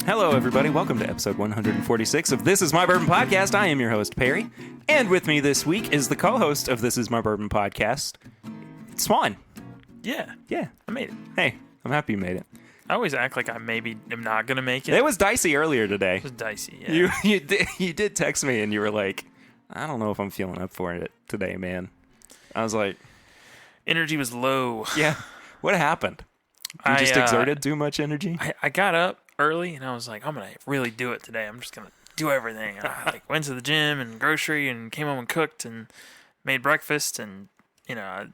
Hello, everybody. Welcome to episode 146 of This Is My Bourbon Podcast. I am your host, Perry. And with me this week is the co-host of This Is My Bourbon Podcast, Swan. Yeah, Yeah. I made it. Hey, I'm happy you made it. I always act like I maybe am not going to make it. It was dicey earlier today. It was dicey, yeah. You did text me and you were like, I don't know if I'm feeling up for it today, man. I was like... Energy was low. Yeah. What happened? You just exerted too much energy? I got up early and I was like, I'm going to really do it today. I'm just going to do everything. And I went to the gym and grocery and came home and cooked and made breakfast and, I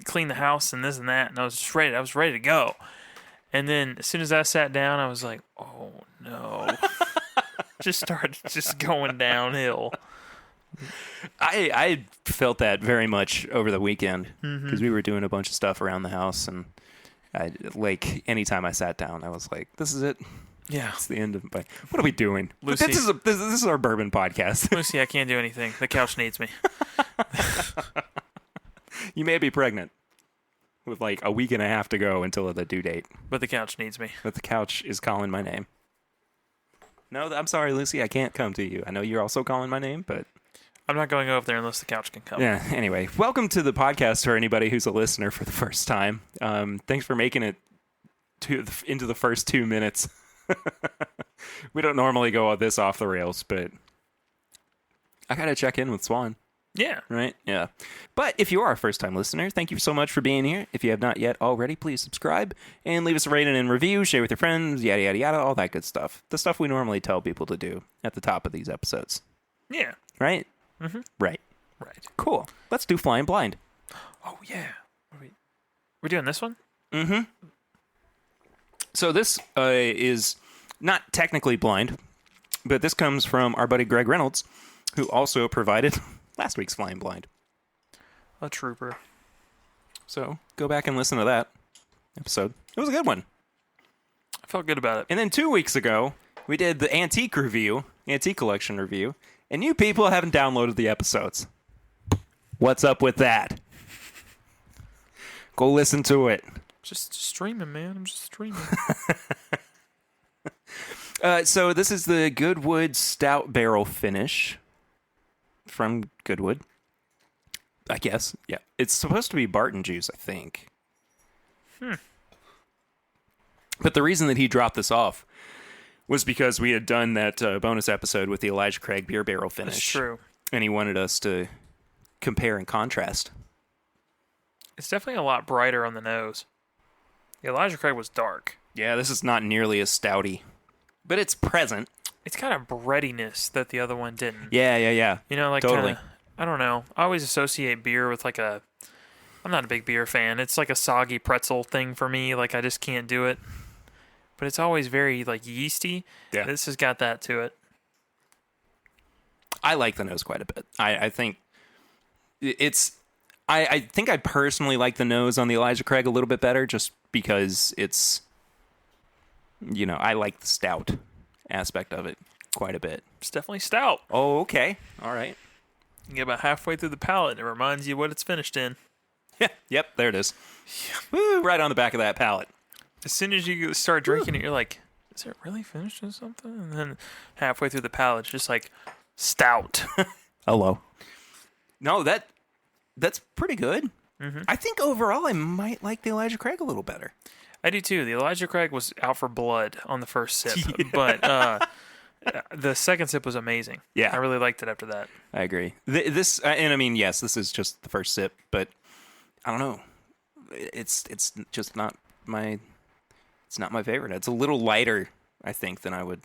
cleaned the house and this and that. And I was just ready. I was ready to go. And then as soon as I sat down, I was like, oh, no. Just started going downhill. I felt that very much over the weekend because we were doing a bunch of stuff around the house. And anytime I sat down, I was like, this is it. Yeah. It's the end of my... What are we doing? Lucy. This is our bourbon podcast. Lucy, I can't do anything. The couch needs me. You may be pregnant with like a week and a half to go until the due date. But the couch needs me. But the couch is calling my name. No, I'm sorry, Lucy. I can't come to you. I know you're also calling my name, but... I'm not going over there unless the couch can come. Yeah, anyway. Welcome to the podcast for anybody who's a listener for the first time. Thanks for making it into the first 2 minutes. We don't normally go all this off the rails, but I got to check in with Swan. Yeah. Right? Yeah. But if you are a first-time listener, thank you so much for being here. If you have not yet already, please subscribe and leave us a rating and review, share with your friends, yada, yada, yada, all that good stuff. The stuff we normally tell people to do at the top of these episodes. Yeah. Right? Mm-hmm. Right. Right. Cool. Let's do Flying Blind. Oh, yeah. We're doing this one? Mm-hmm. So this is not technically blind, but this comes from our buddy Greg Reynolds, who also provided last week's Flying Blind. A trooper. So go back and listen to that episode. It was a good one. I felt good about it. And then 2 weeks ago, we did the antique collection review, and you people haven't downloaded the episodes. What's up with that? Go listen to it. Just streaming, man. I'm just streaming. So this is the Goodwood Stout Barrel Finish from Goodwood, I guess. Yeah. It's supposed to be Barton juice, I think. But the reason that he dropped this off was because we had done that bonus episode with the Elijah Craig Beer Barrel Finish. That's true. And he wanted us to compare and contrast. It's definitely a lot brighter on the nose. The Elijah Craig was dark. Yeah, this is not nearly as stouty, but it's present. It's kind of breadiness that the other one didn't. Yeah. Totally. I don't know. I always associate beer with I'm not a big beer fan. It's like a soggy pretzel thing for me. Like, I just can't do it. But it's always very, yeasty. Yeah. This has got that to it. I like the nose quite a bit. I think it's... I think I personally like the nose on the Elijah Craig a little bit better just because it's... I like the stout aspect of it quite a bit. It's definitely stout. Oh, okay. All right. You get about halfway through the palate, it reminds you what it's finished in. Yeah. Yep, there it is. Woo, right on the back of that palate. As soon as you start drinking it, you're like, is it really finished in something? And then halfway through the palate, it's just like, stout. Hello. No, that's pretty good. Mm-hmm. I think overall I might like the Elijah Craig a little better. I do too. The Elijah Craig was out for blood on the first sip, but the second sip was amazing. Yeah. I really liked it after that. I agree. This is just the first sip, but I don't know. It's just not my... It's not my favorite. It's a little lighter, I think, than I would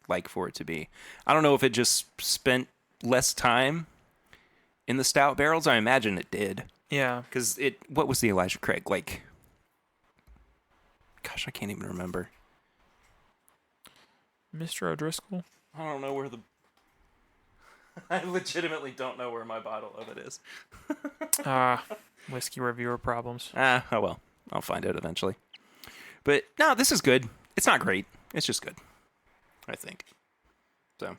like for it to be. I don't know if it just spent less time in the stout barrels. I imagine it did. Yeah. Because what was the Elijah Craig? Like, gosh, I can't even remember. Mr. O'Driscoll? I don't know where I legitimately don't know where my bottle of it is. Whiskey reviewer problems. Oh well. I'll find it eventually. But no, this is good. It's not great. It's just good, I think. So,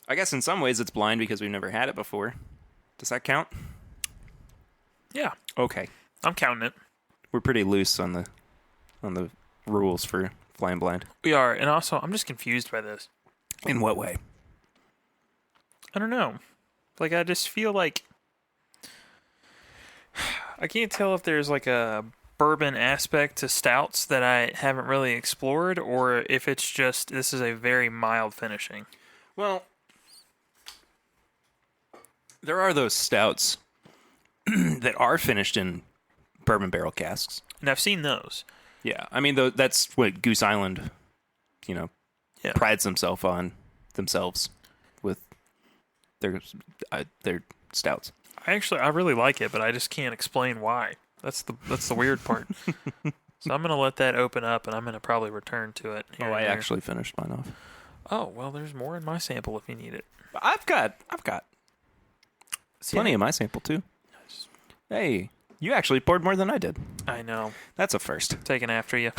I guess in some ways it's blind because we've never had it before. Does that count? Yeah. Okay. I'm counting it. We're pretty loose on the rules for flying blind. We are, and also I'm just confused by this. In what way? I don't know. Like, I just feel like I can't tell if there's like a bourbon aspect to stouts that I haven't really explored, or if it's just this is a very mild finishing. Well, there are those stouts that are finished in bourbon barrel casks. And I've seen those. Yeah, I mean, that's what Goose Island, prides themselves with their stouts. I really like it, but I just can't explain why. That's the weird part. So I'm gonna let that open up, and I'm gonna probably return to it. Oh, I actually finished mine off. Oh well, there's more in my sample if you need it. I've got plenty in my sample too. Hey, you actually poured more than I did. I know. That's a first. Taking after you.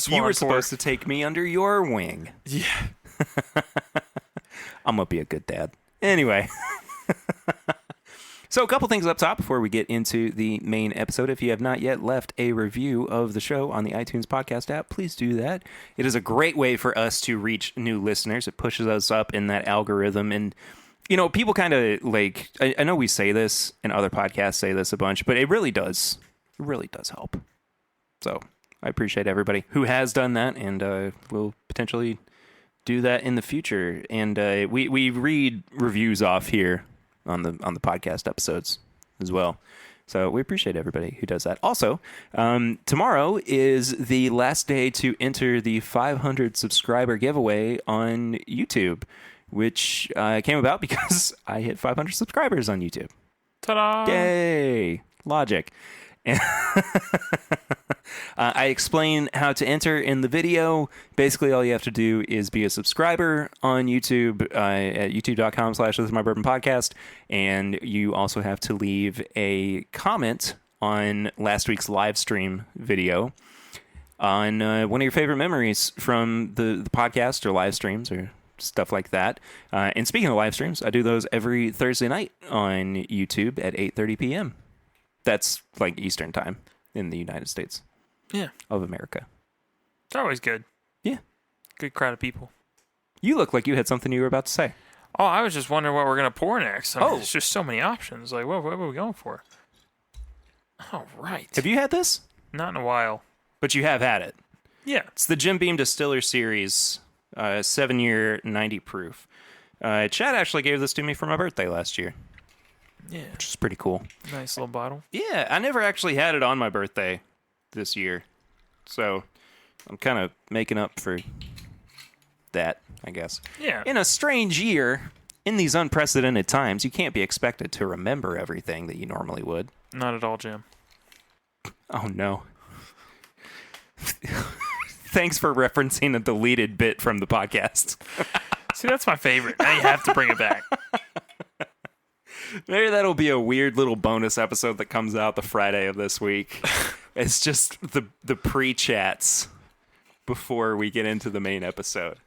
You were supposed to take me under your wing. Yeah. I'm gonna be a good dad. Anyway. So a couple things up top before we get into the main episode. If you have not yet left a review of the show on the iTunes podcast app, please do that. It is a great way for us to reach new listeners. It pushes us up in that algorithm. And, people kind of like, I know we say this and other podcasts say this a bunch, but it really does. It really does help. So I appreciate everybody who has done that and will potentially do that in the future. And we read reviews off here on the podcast episodes as well. So we appreciate everybody who does that. Also, tomorrow is the last day to enter the 500 subscriber giveaway on YouTube, which came about because I hit 500 subscribers on YouTube. Ta-da! Yay! Logic. I explain how to enter in the video. Basically, all you have to do is be a subscriber on YouTube at youtube.com/thisismybourbonpodcast. And you also have to leave a comment on last week's live stream video on one of your favorite memories from the podcast or live streams or stuff like that. And speaking of live streams, I do those every Thursday night on YouTube at 8:30 p.m. That's like Eastern time in the United States. Yeah. Of America. It's always good. Yeah. Good crowd of people. You look like you had something you were about to say. Oh, I was just wondering what we're going to pour next. I mean, there's just so many options. Like, what are we going for? Oh, right. Have you had this? Not in a while. But you have had it. Yeah. It's the Jim Beam Distiller Series, 7-year, 90 proof. Chad actually gave this to me for my birthday last year. Yeah. Which is pretty cool. Nice little bottle. Yeah, I never actually had it on my birthday this year. So I'm kind of making up for that, I guess. Yeah. In a strange year, in these unprecedented times, you can't be expected to remember everything that you normally would. Not at all, Jim. Oh, no. Thanks for referencing a deleted bit from the podcast. See, that's my favorite. Now you have to bring it back. Maybe that'll be a weird little bonus episode that comes out the Friday of this week. It's just the pre-chats before we get into the main episode.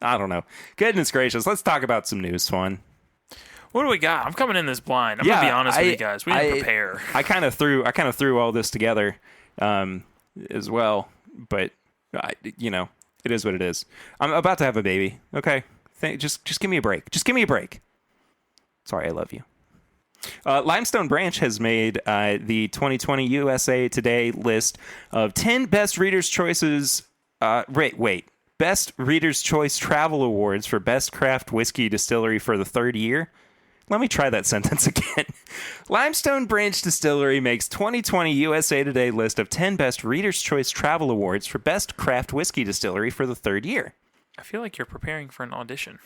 I don't know. Goodness gracious. Let's talk about some news, Swan. What do we got? I'm coming in this blind. I'm gonna be honest with you guys. We didn't prepare. I kind of threw all this together as well, but it is what it is. I'm about to have a baby. Okay, just give me a break. Just give me a break. Sorry, I love you. Limestone Branch has made the 2020 USA Today list of 10 best Reader's Choices. Best Reader's Choice Travel Awards for Best Craft Whiskey Distillery for the third year. Let me try that sentence again. Limestone Branch Distillery makes 2020 USA Today list of 10 best Reader's Choice Travel Awards for Best Craft Whiskey Distillery for the third year. I feel like you're preparing for an audition.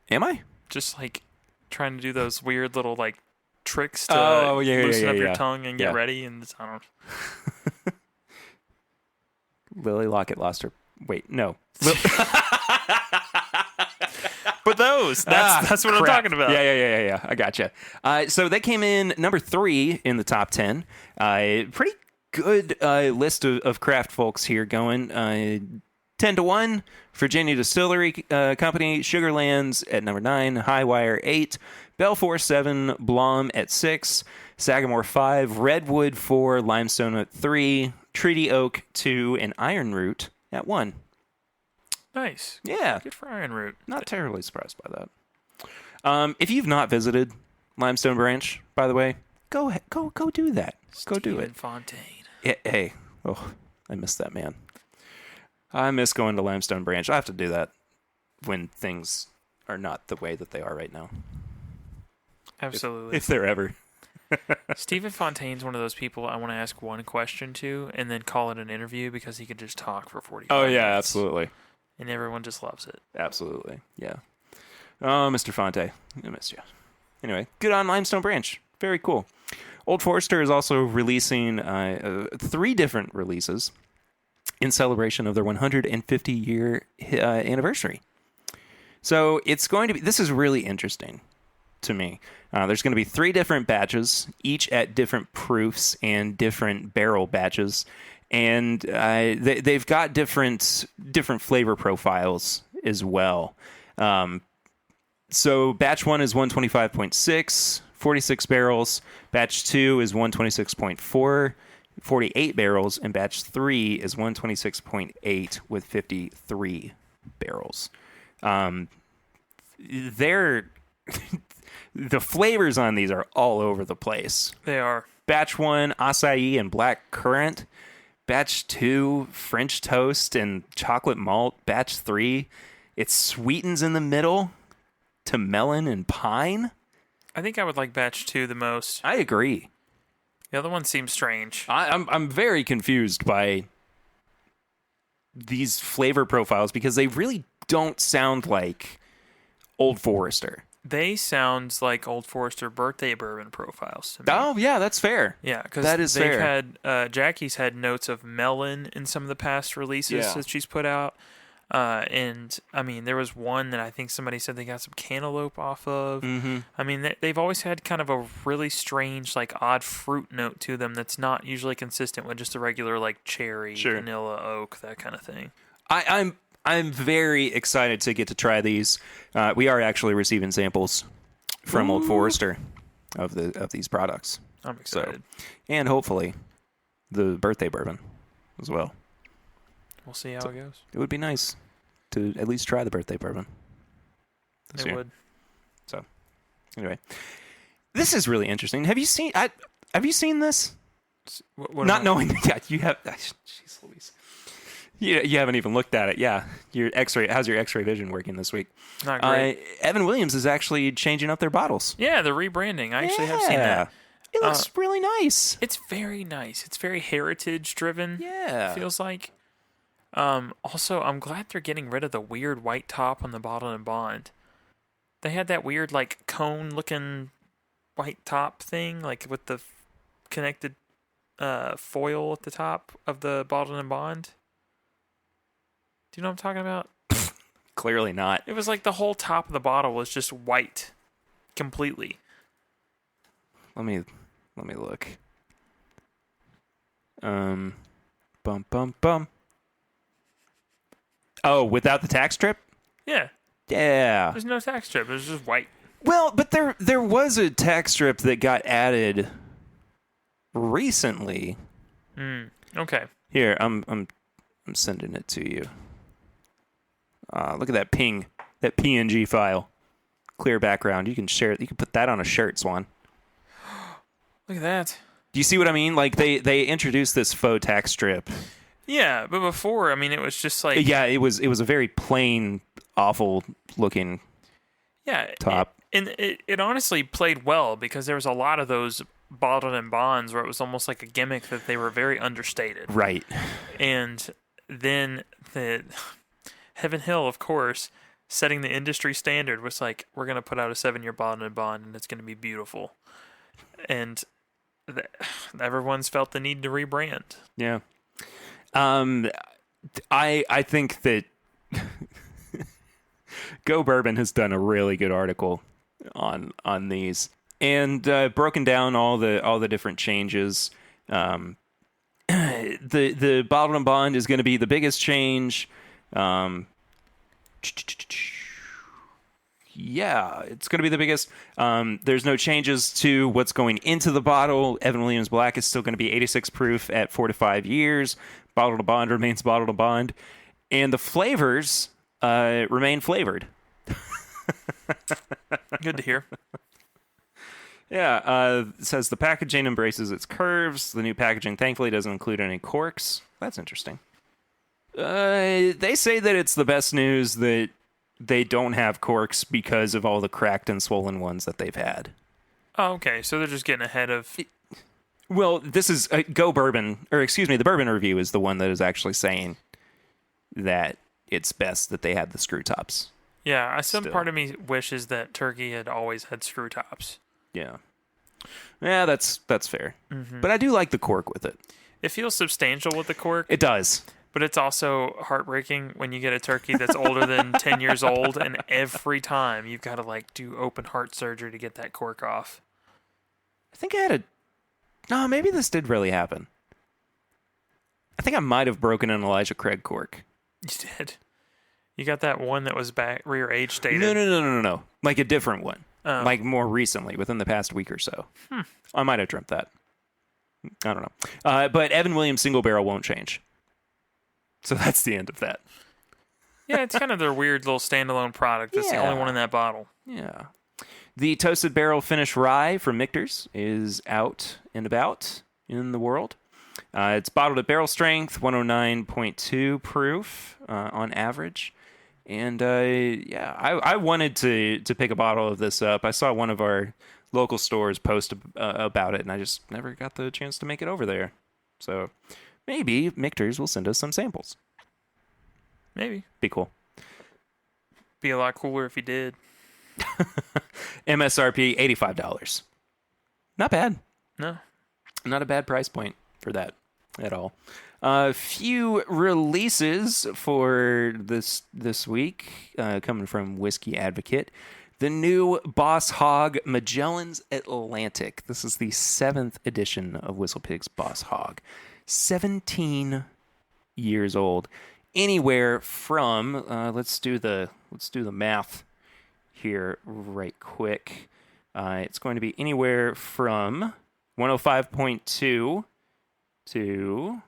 Am I? Just like trying to do those weird little like tricks to loosen up your tongue and get ready. And I don't know. Lily Lockett lost her. Wait, no. But that's what I'm talking about. Yeah. I gotcha. So they came in number 3 in the top 10. Pretty good list of craft folks here going. 10-1, Virginia Distillery Company, Sugarlands at number 9, Highwire 8, Belfour 7, Blom at 6, Sagamore 5, Redwood 4, Limestone at 3, Treaty Oak 2, and Ironroot at 1. Nice. Yeah. Good for Ironroot. Not terribly surprised by that. If you've not visited Limestone Branch, by the way, go do that. Go do it. Stephen Fontaine. Yeah, hey, I miss that man. I miss going to Limestone Branch. I have to do that when things are not the way that they are right now. Absolutely. If they're ever. Stephen Fontaine's one of those people I want to ask one question to and then call it an interview because he could just talk for 45 minutes. Oh, yeah, absolutely. And everyone just loves it. Absolutely, yeah. Oh, Mr. Fonte, I missed you. Anyway, good on Limestone Branch. Very cool. Old Forester is also releasing 3 different releases in celebration of their 150-year anniversary. So it's going to be... This is really interesting to me. There's going to be 3 different batches, each at different proofs and different barrel batches. And they've got different flavor profiles as well. So batch 1 is 125.6, 46 barrels. Batch 2 is 126.4, 48 barrels. And batch 3 is 126.8 with 53 barrels. They're... The flavors on these are all over the place. They are. Batch 1, acai and black currant. Batch 2, French toast and chocolate malt. Batch 3, it sweetens in the middle to melon and pine. I think I would like batch 2 the most. I agree. The other one seems strange. I'm very confused by these flavor profiles because they really don't sound like Old Forester. They sound like Old Forester birthday bourbon profiles to me. Oh, yeah, that's fair. Yeah, because that is they've fair. had Jackie's had notes of melon in some of the past releases that she's put out. And I mean, there was one that I think somebody said they got some cantaloupe off of. Mm-hmm. I mean, they've always had kind of a really strange, like odd fruit note to them that's not usually consistent with just a regular like cherry, vanilla, oak, that kind of thing. I'm very excited to get to try these. We are actually receiving samples from Old Forester of these products. I'm excited. And hopefully the birthday bourbon as well. We'll see how it goes. It would be nice to at least try the birthday bourbon this year. Would. So, anyway, this is really interesting. Have you seen this? What Not knowing, yeah, you have. Jeez Louise. You haven't even looked at it. Yeah, your X-ray. How's your X-ray vision working this week? Not great. Evan Williams is actually changing up their bottles. Yeah, the rebranding. I actually have seen that. It looks really nice. It's very nice. It's very heritage driven. Yeah, feels like. Also, I'm glad they're getting rid of the weird white top on the bottle and bond. They had that weird like cone looking white top thing, like with the connected foil at the top of the bottle and bond. Do you know what I'm talking about? Clearly not. It was like the whole top of the bottle was just white, completely. Let me look. Bum. Oh, without the tack strip? Yeah. Yeah. There's no tack strip. It was just white. Well, but there was a tack strip that got added recently. Okay. Here, I'm sending it to you. Look at that that PNG file. Clear background. You can share it. You can put that on a shirt, Swan. Look at that. Do you see what I mean? Like they introduced this faux tack strip. Yeah, but before, I mean, it was just like... Yeah, it was a very plain, awful looking top. It honestly played well because there was a lot of those bottled and bonds where it was almost like a gimmick that they were very understated. Right. And then Heaven Hill, of course, setting the industry standard was like, we're going to put out a 7-year bottled and bond and it's going to be beautiful. And everyone's felt the need to rebrand. Yeah. I think that Go Bourbon has done a really good article on these and broken down all the different changes. The bottled and bond is going to be the biggest change. yeah, it's going to be the biggest. There's no changes to what's going into the bottle. Evan Williams Black is still going to be 86 proof at 4 to 5 years. Bottle to bond remains bottle to bond. And the flavors remain flavored. Good to hear. Yeah, it says the packaging embraces its curves. The new packaging, thankfully, doesn't include any corks. That's interesting. They say that it's the best news that they don't have corks because of all the cracked and swollen ones that they've had. Oh, okay. So they're just getting ahead of... Well, this is Go Bourbon, or excuse me, the Bourbon Review is the one that is actually saying that it's best that they have the screw tops. Yeah, some part of me wishes that turkey had always had screw tops. Yeah. Yeah, that's fair. Mm-hmm. But I do like the cork with it. It feels substantial with the cork. It does. But it's also heartbreaking when you get a turkey that's older than 10 years old, and every time you've got to do open heart surgery to get that cork off. I think I had no, maybe this did really happen. I think I might have broken an Elijah Craig cork. You did. You got that one that was back rear age stated. No. Like a different one. Oh. Like more recently, within the past week or so. I might have dreamt that. I don't know. But Evan Williams single barrel won't change. So that's the end of that. Yeah, it's kind of their weird little standalone product. It's the only one in that bottle. Yeah. The toasted barrel finish rye from Michter's is out and about in the world. It's bottled at barrel strength, 109.2 proof on average. And I wanted to pick a bottle of this up. I saw one of our local stores post about it, and I just never got the chance to make it over there. So maybe Michter's will send us some samples. Maybe. Be cool. Be a lot cooler if you did. MSRP $85. Not bad. No. Not a bad price point for that at all. A few releases for this week coming from Whiskey Advocate. The new Boss Hog Magellan's Atlantic. This is the 7th edition of WhistlePig's Boss Hog. 17 years old. Anywhere from let's do the math here right quick. It's going to be anywhere from 105.2 to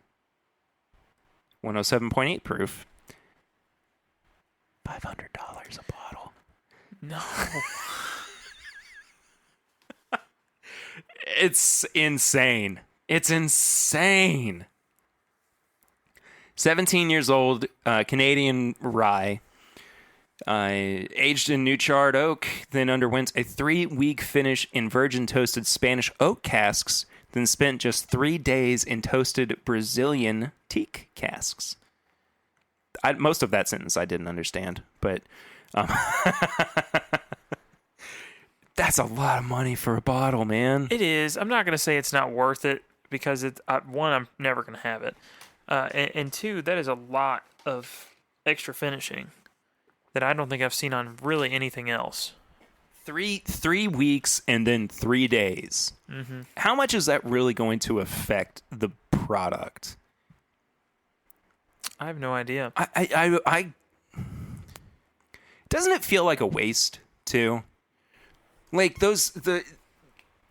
107.8 proof. $500 a bottle. No. It's insane. It's insane. 17 years old, Canadian rye, aged in new charred oak, then underwent a 3-week finish in virgin toasted Spanish oak casks, then spent just 3 days in toasted Brazilian teak casks. Most of that sentence I didn't understand, but that's a lot of money for a bottle, man. It is. I'm not going to say it's not worth it because one, I'm never going to have it. And two, that is a lot of extra finishing that I don't think I've seen on really anything else. 3 weeks and then 3 days. Mm-hmm. How much is that really going to affect the product? I have no idea. I doesn't it feel like a waste too? Like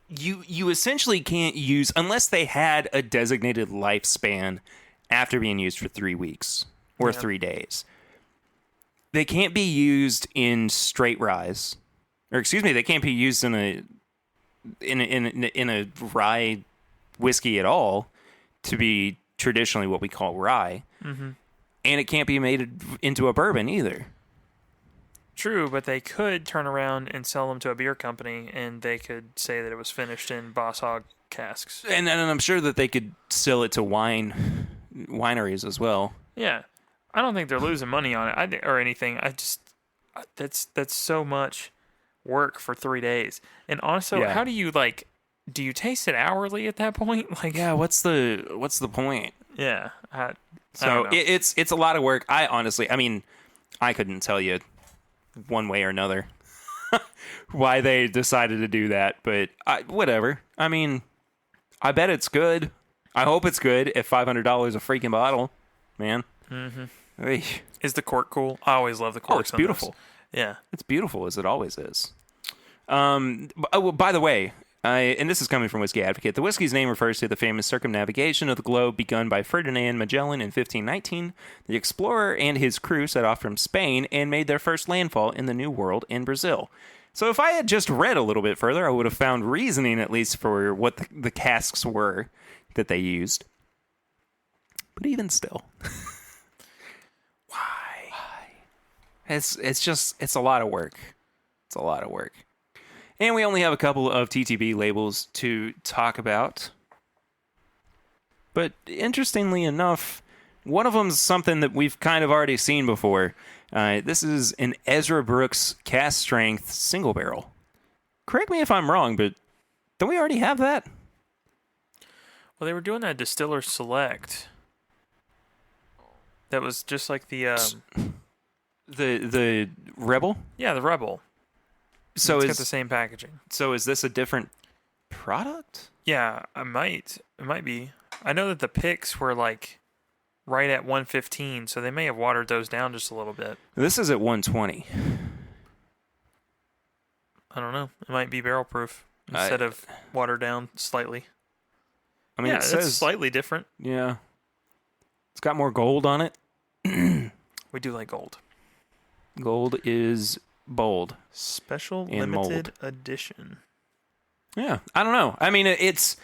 you essentially can't use unless they had a designated lifespan after being used for 3 weeks or 3 days. They can't be used in straight ryes, or excuse me, they can't be used in a rye whiskey at all to be traditionally what we call rye. Mm-hmm. And it can't be made into a bourbon either. True, but they could turn around and sell them to a beer company, and they could say that it was finished in Boss Hog casks. And I'm sure that they could sell it to wineries as well. Yeah, I don't think they're losing money on it or anything. That's so much work for 3 days. And also, how do you do you taste it hourly at that point? What's the point? Yeah. So it's a lot of work. I couldn't tell you one way or another why they decided to do that, but whatever. I mean, I bet it's good. I hope it's good at $500 a freaking bottle, man. Mm-hmm. Hey. Is the cork cool? I always love the cork. Oh, it's beautiful. Yeah. It's beautiful, as it always is. By the way, and this is coming from Whiskey Advocate, the whiskey's name refers to the famous circumnavigation of the globe begun by Ferdinand Magellan in 1519. The explorer and his crew set off from Spain and made their first landfall in the New World in Brazil. So if I had just read a little bit further, I would have found reasoning at least for what the casks were that they used. But even still, why? It's a lot of work. It's a lot of work. And we only have a couple of TTB labels to talk about. But interestingly enough, one of them's something that we've kind of already seen before. This is an Ezra Brooks cast strength single barrel. Correct me if I'm wrong, but don't we already have that? Well, they were doing that Distiller Select. That was just like the Rebel? Yeah, the Rebel. So it's got the same packaging. So is this a different product? Yeah, it might be. I know that the picks were like right at 115, so they may have watered those down just a little bit. This is at 120. I don't know. It might be barrel proof instead of watered down slightly. I mean, yeah, it says it's slightly different. Yeah. It's got more gold on it. We do like gold. Gold is bold. Special and limited mold. edition. Yeah, I don't know. I mean, it's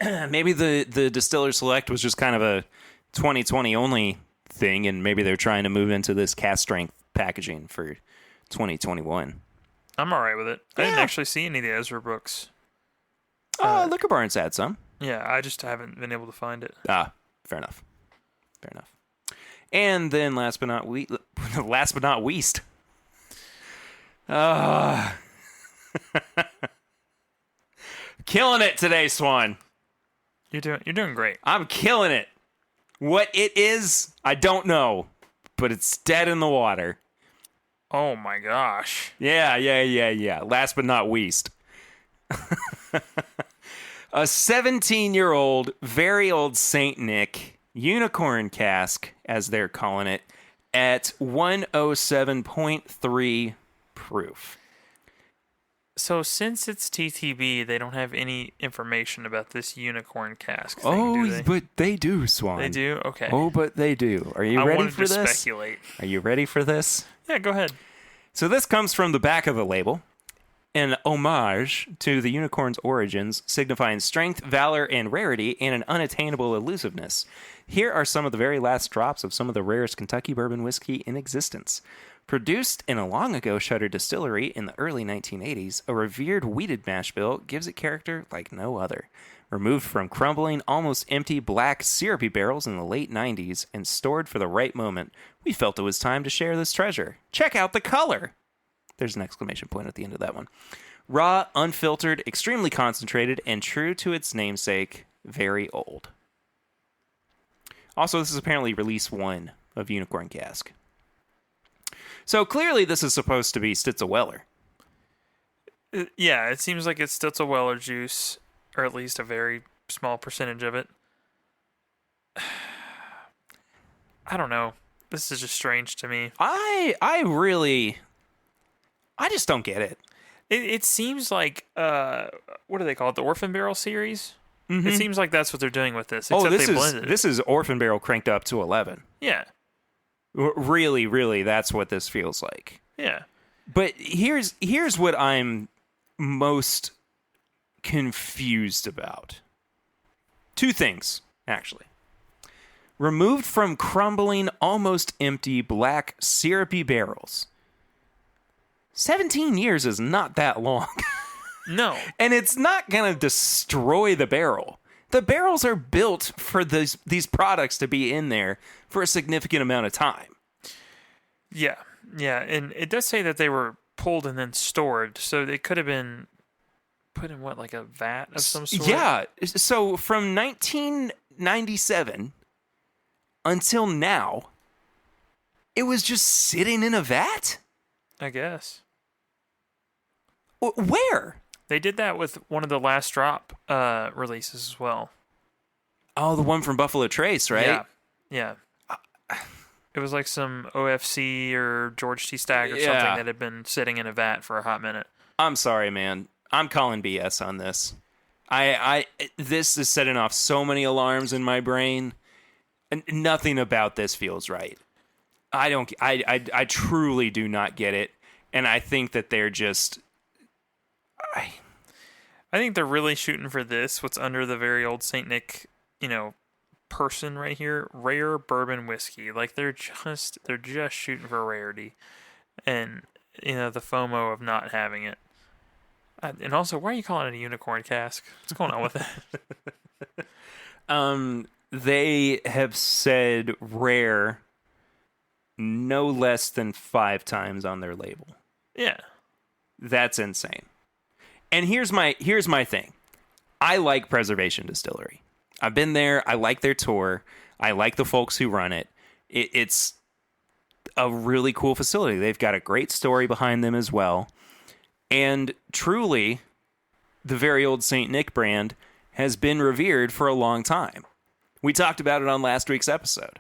maybe the Distiller Select was just kind of a 2020 only thing, and maybe they're trying to move into this cast strength packaging for 2021. I'm all right with it. Yeah. I didn't actually see any of the Ezra Brooks. Liquor Barn's had some. Yeah, I just haven't been able to find it. Fair enough. Fair enough. And then last but not least. Killing it today, Swan. You're doing great. I'm killing it. What it is, I don't know, but it's dead in the water. Oh my gosh. Yeah. Last but not least. A 17-year-old, very old St. Nick unicorn cask, as they're calling it, at 107.3 proof. So since it's TTB, they don't have any information about this unicorn cask thing, do they? But they do, Swan. They do? Okay. Oh, but they do. Are you ready for this? I wanted to speculate. Are you ready for this? Yeah, go ahead. So this comes from the back of the label, an homage to the unicorn's origins, signifying strength, valor, and rarity, and an unattainable elusiveness. Here are some of the very last drops of some of the rarest Kentucky bourbon whiskey in existence. Produced in a long-ago shuttered distillery in the early 1980s, a revered wheated mash bill gives it character like no other. Removed from crumbling, almost empty black syrupy barrels in the late 90s and stored for the right moment, we felt it was time to share this treasure. Check out the color! There's an exclamation point at the end of that one. Raw, unfiltered, extremely concentrated, and true to its namesake, very old. Also, this is apparently release 1 of Unicorn Cask. So clearly this is supposed to be Stitzel Weller. Yeah, it seems like it's Stitzel Weller juice, or at least a very small percentage of it. I don't know. This is just strange to me. I just don't get it. It seems like, what do they call it? The Orphan Barrel series? Mm-hmm. It seems like that's what they're doing with this, except they blended it. This is Orphan Barrel cranked up to 11. Yeah. Really, that's what this feels like. Yeah. But here's what I'm most confused about. Two things, actually. Removed from crumbling, almost empty, black, syrupy barrels. 17 years is not that long. No. And it's not going to destroy the barrel. The barrels are built for these products to be in there for a significant amount of time. Yeah. Yeah. And it does say that they were pulled and then stored. So they could have been put in what, like a vat of some sort? Yeah. So from 1997 until now, it was just sitting in a vat? I guess. Where? They did that with one of the last drop releases as well. Oh, the one from Buffalo Trace, right? Yeah. Yeah. It was like some OFC or George T. Stagg or Yeah. something that had been sitting in a vat for a hot minute. I'm sorry, man. I'm calling BS on this. This is setting off so many alarms in my brain, and nothing about this feels right. I truly do not get it, and I think that they're just. I think they're really shooting for this. What's under the very old Saint Nick, person right here, rare bourbon whiskey. Like they're just shooting for rarity, and the FOMO of not having it. And also, why are you calling it a unicorn cask? What's going on with that? They have said rare no less than 5 times on their label. Yeah, That's insane. And here's my thing. I like Preservation Distillery. I've been there. I like their tour. I like the folks who run it. It's a really cool facility. They've got a great story behind them as well. And truly, the very old St. Nick brand has been revered for a long time. We talked about it on last week's episode.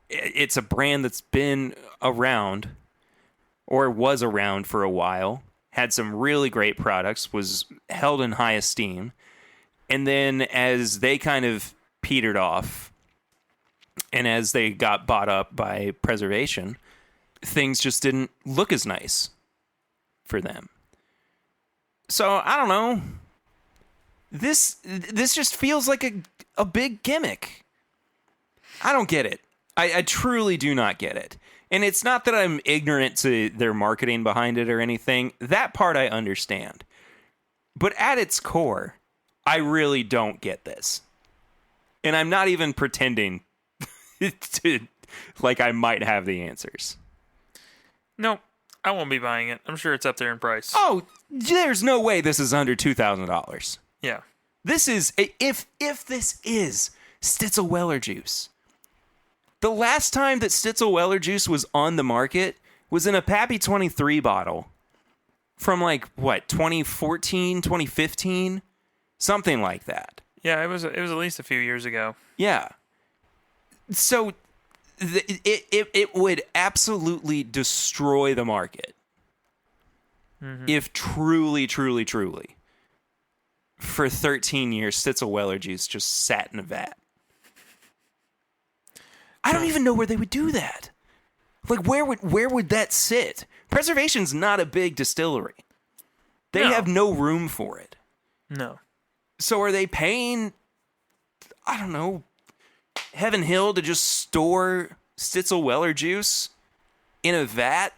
It's a brand that's been around, or was around for a while, had some really great products, was held in high esteem. And then as they kind of petered off, and as they got bought up by Preservation, things just didn't look as nice for them. So, I don't know. This just feels like a big gimmick. I don't get it. I truly do not get it. And it's not that I'm ignorant to their marketing behind it or anything. That part I understand. But at its core, I really don't get this. And I'm not even pretending to, like I might have the answers. Nope, I won't be buying it. I'm sure it's up there in price. Oh, there's no way this is under $2,000. Yeah. This is, if this is Stitzel Weller juice. The last time that Stitzel Weller juice was on the market was in a Pappy 23 bottle from 2014, 2015, something like that. Yeah, it was at least a few years ago. Yeah. So it would absolutely destroy the market if truly, truly, truly, for 13 years, Stitzel Weller juice just sat in a vat. I don't even know where they would do that. Like, where would that sit? Preservation's not a big distillery. They have no room for it. No. So are they paying, I don't know, Heaven Hill to just store Stitzel Weller juice in a vat?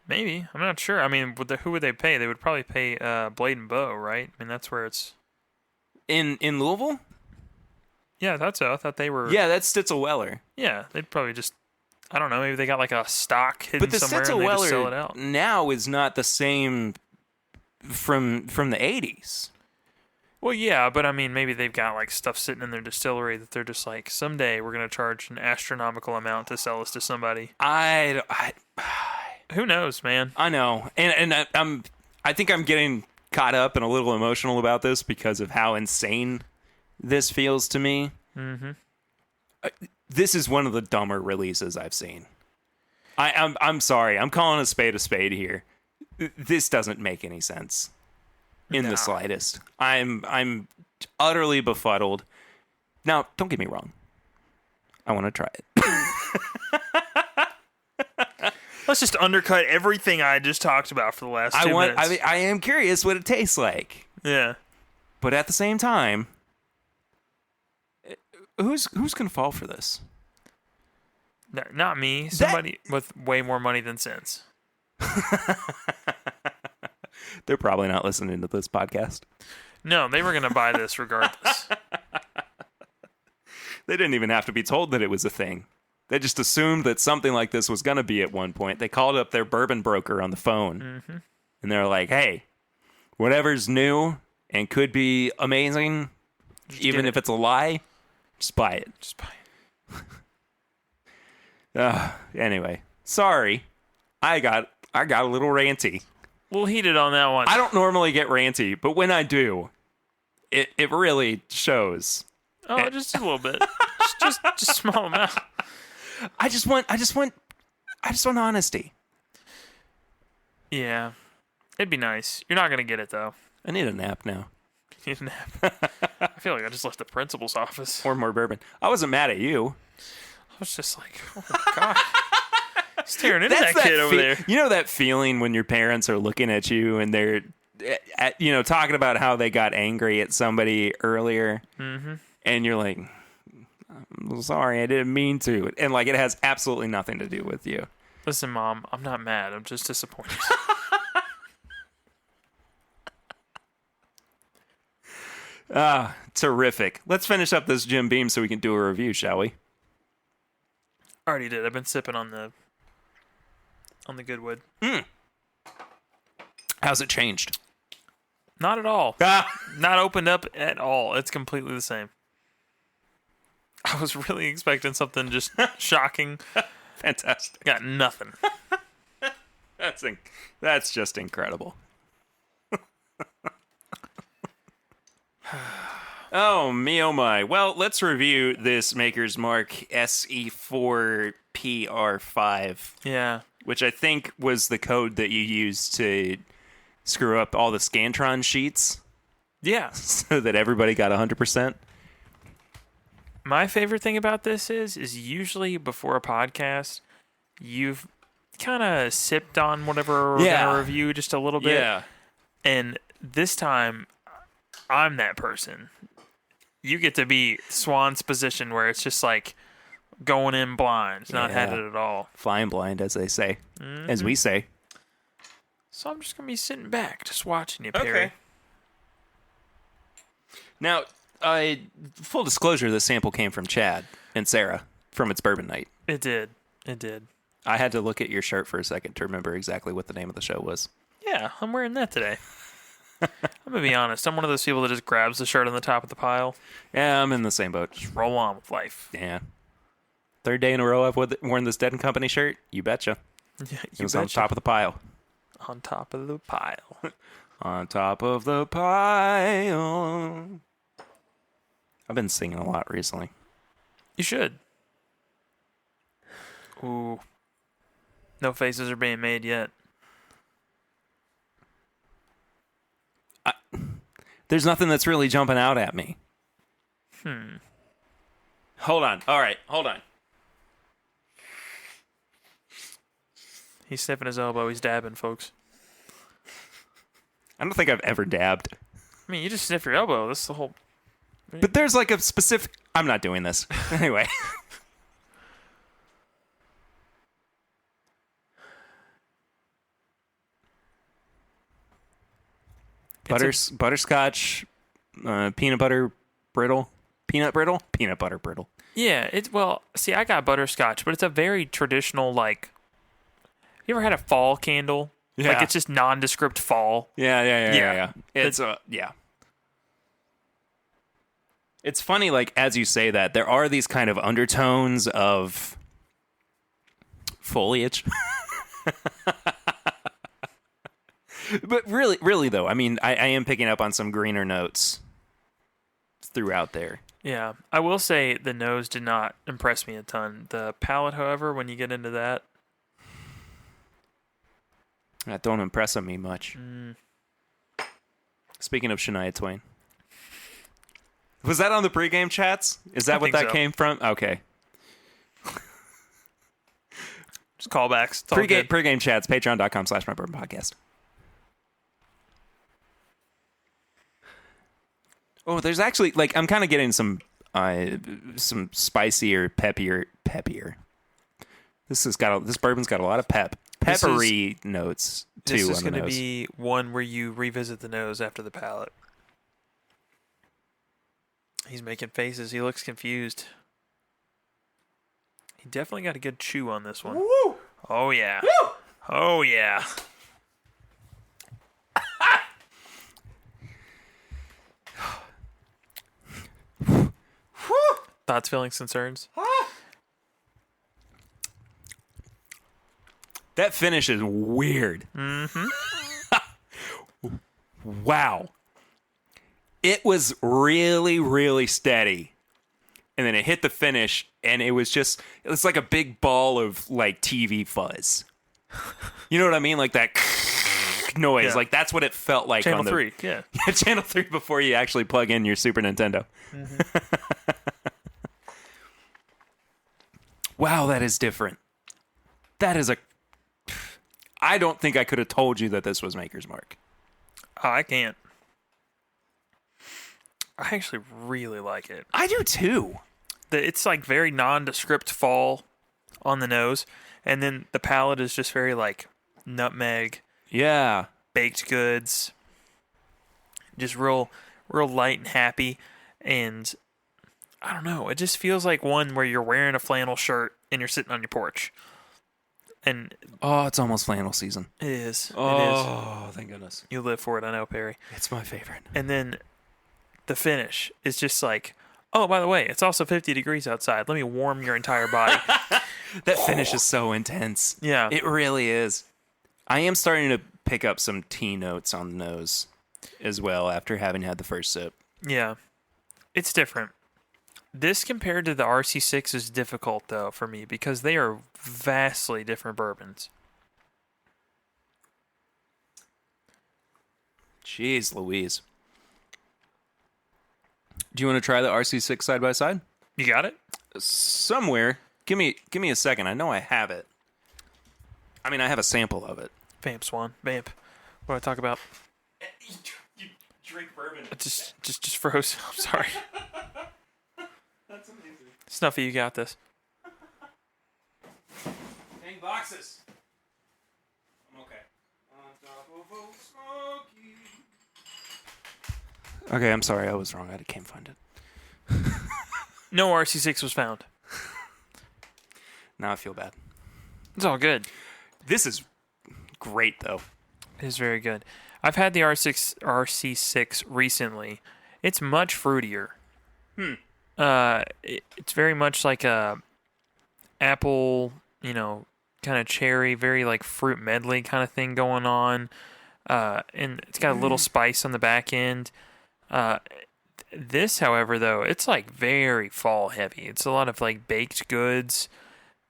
Maybe. I'm not sure. I mean, who would they pay? They would probably pay Blade and Bow, right? I mean, that's where it's... In Louisville? Yeah, I thought so. I thought they were... Yeah, that's Stitzel Weller. Yeah, they'd probably just... I don't know. Maybe they got like a stock hidden But the somewhere Stitzel and they just sell it Weller out. now is not the same from the 80s. Well, yeah, but I mean, maybe they've got like stuff sitting in their distillery that they're just like, someday we're going to charge an astronomical amount to sell this to somebody. Who knows, man? I know, and I think I'm getting caught up and a little emotional about this because of how insane this feels to me. Mm-hmm. This is one of the dumber releases I've seen. I'm sorry. I'm calling a spade here. This doesn't make any sense in the slightest. I'm utterly befuddled. Now, don't get me wrong. I want to try it. Let's just undercut everything I just talked about for the last 2 minutes. I am curious what it tastes like. Yeah. But at the same time, who's gonna fall for this? Not me. Somebody with way more money than sense. They're probably not listening to this podcast. No, they were going to buy this regardless. They didn't even have to be told that it was a thing. They just assumed that something like this was going to be at one point. They called up their bourbon broker on the phone. Mm-hmm. And they're like, hey, whatever's new and could be amazing, even if it's a lie, just buy it. Just buy it. Anyway, sorry. I got a little ranty. We'll heat it on that one. I don't normally get ranty, but when I do, it really shows. Oh, just a little bit. just a small amount. I just want honesty. Yeah. It'd be nice. You're not going to get it, though. I need a nap now. You need a nap. I feel like I just left the principal's office. Or more bourbon. I wasn't mad at you. I was just like, oh my God. He's tearing into that kid over there. You know that feeling when your parents are looking at you and they're, talking about how they got angry at somebody earlier. Mm-hmm. And you're like, I'm sorry, I didn't mean to. And like, it has absolutely nothing to do with you. Listen, Mom, I'm not mad. I'm just disappointed. Terrific. Let's finish up this Jim Beam so we can do a review, shall we? Already did. I've been sipping on the Goodwood. How's it changed? Not at all. Not opened up at all. It's completely the same. I was really expecting something just shocking. Fantastic. Got nothing. That's just incredible. Oh, me, oh my. Well, let's review this Maker's Mark SE4PR5. Yeah. Which I think was the code that you used to screw up all the Scantron sheets. Yeah. So that everybody got 100%. My favorite thing about this is usually before a podcast, you've kind of sipped on whatever we're going to review just a little bit. Yeah. And this time, I'm that person. You get to be Swan's position where it's just like going in blind. It's not had it at all. Flying blind, as they say. Mm-hmm. As we say. So I'm just going to be sitting back, just watching you, Perry. Okay. Now, full disclosure, the sample came from Chad and Sarah from its bourbon night. It did. I had to look at your shirt for a second to remember exactly what the name of the show was. Yeah, I'm wearing that today. I'm going to be honest. I'm one of those people that just grabs the shirt on the top of the pile. Yeah, I'm in the same boat. Just roll on with life. Yeah. Third day in a row I've worn this Dead and Company shirt. You betcha. Yeah, it was on top of the pile. On top of the pile. On top of the pile. I've been singing a lot recently. You should. Ooh. No faces are being made yet. There's nothing that's really jumping out at me. Hold on. All right. Hold on. He's sniffing his elbow. He's dabbing, folks. I don't think I've ever dabbed. I mean, you just sniff your elbow. That's the whole... But there's like a specific... I'm not doing this. Anyway. Butterscotch, peanut butter brittle. Peanut brittle? Peanut butter brittle. Yeah, see, I got butterscotch, but it's a very traditional, like... You ever had a fall candle? Yeah. Like, it's just nondescript fall. Yeah. It's, yeah. It's funny, like, as you say that, there are these kind of undertones of foliage. But really, though, I mean, I am picking up on some greener notes throughout there. Yeah. I will say the nose did not impress me a ton. The palate, however, when you get into that... That don't impress me much. Speaking of Shania Twain. Was that on the pregame chats? Is that what that came from? Okay. Just callbacks. Pregame chats, patreon.com/mybourbonpodcast. Oh, there's actually, like, I'm kind of getting some spicier, peppier. This bourbon's got a lot of peppery notes too. This is going to be one where you revisit the nose after the palate. He's making faces. He looks confused. He definitely got a good chew on this one. Woo! Oh yeah. Woo! Oh yeah. Thoughts, feelings, concerns? That finish is weird. Mm-hmm. Wow. It was really, really steady. and then it hit the finish, and it was like a big ball of like TV fuzz. You know what I mean? Like that noise. Yeah. Like that's what it felt like Channel on the 3, yeah. Channel 3 before you actually plug in your Super Nintendo. Wow, that is different. That is I don't think I could have told you that this was Maker's Mark. Oh, I can't. I actually really like it. I do too. It's like very nondescript fall on the nose, and then the palate is just very like nutmeg, Yeah. baked goods, just real light and happy. And I don't know, it just feels like one where you're wearing a flannel shirt and you're sitting on your porch. And Oh, it's almost flannel season. it is. It is. Oh, thank goodness. You live for it, I know, Perry. It's my favorite. And then the finish is just like, oh, by the way, it's also 50 degrees outside. Let me warm your entire body. That finish is so intense. Yeah. It really is. I am starting to pick up some tea notes on the nose as well after having had the first sip. Yeah. It's different. This compared to the RC6 is difficult, though, for me because they are vastly different bourbons. Jeez Louise. Do you want to try the RC6 side by side? You got it? Somewhere. Give me a second. I know I have it. I mean, I have a sample of it. Vamp, Swan. Vamp. What do I talk about? You drink bourbon. It just froze. I'm sorry. That's amazing. Snuffy, you got this. Dang boxes. I'm okay. On top of Old Smoky. Okay, I'm sorry. I was wrong. I can't find it. No RC6 was found. Now I feel bad. It's all good. This is great, though. It is very good. I've had the RC6 recently. It's much fruitier. It's very much like a apple, kind of cherry, very like fruit medley kind of thing going on. And it's got a little spice on the back end. This, however, though, it's like very fall heavy. It's a lot of like baked goods,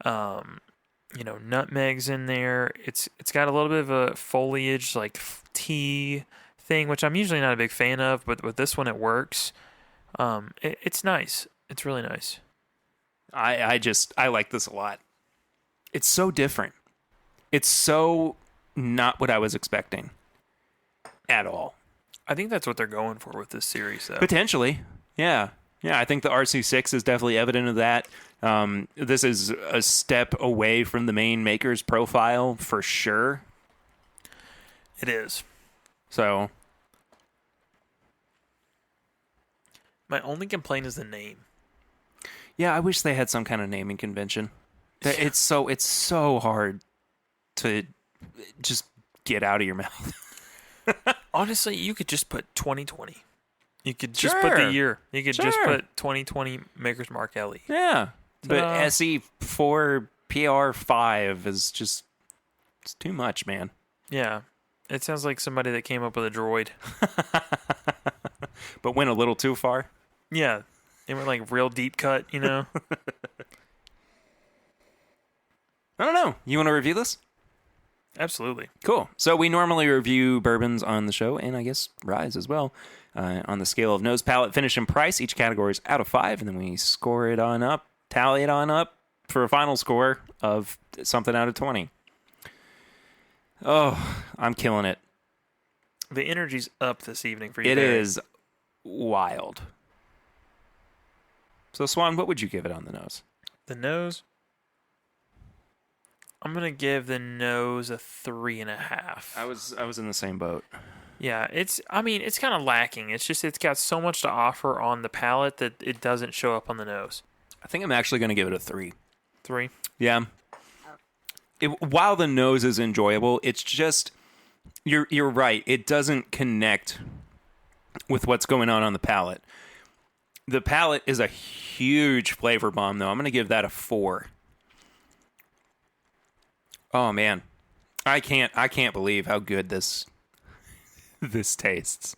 nutmegs in there. It's got a little bit of a foliage like tea thing, which I'm usually not a big fan of, but with this one it works. It's nice. It's really nice. I like this a lot. It's so different. It's so not what I was expecting at all. I think that's what they're going for with this series, though. Potentially. Yeah. Yeah, I think the RC6 is definitely evident of that. This is a step away from the main maker's profile for sure. It is. So, my only complaint is the name. yeah, I wish they had some kind of naming convention. It's so hard to just get out of your mouth. Honestly, you could just put 2020. You could just put the year. You could just put 2020 Maker's Mark LE. Yeah. But SE4PR5 is just, it's too much, man. Yeah. It sounds like somebody that came up with a droid. But went a little too far. Yeah. They went like real deep cut, I don't know. You want to review this? Absolutely. Cool. So we normally review bourbons on the show, and I guess ryes as well, on the scale of nose, palate, finish, and price. Each category is out of 5, and then we score it on up, tally it on up for a final score of something out of 20. Oh, I'm killing it. The energy's up this evening for you. It is wild. So, Swan, what would you give it on the nose? The nose? I'm going to give the nose a 3.5. I was in the same boat. Yeah, it's kind of lacking. It's got so much to offer on the palate that it doesn't show up on the nose. I think I'm actually going to give it a 3. 3? Yeah. While the nose is enjoyable, it's just, you're right. It doesn't connect with what's going on the palate. The palate is a huge flavor bomb, though. I'm going to give that a 4. Oh man, I can't believe how good this tastes.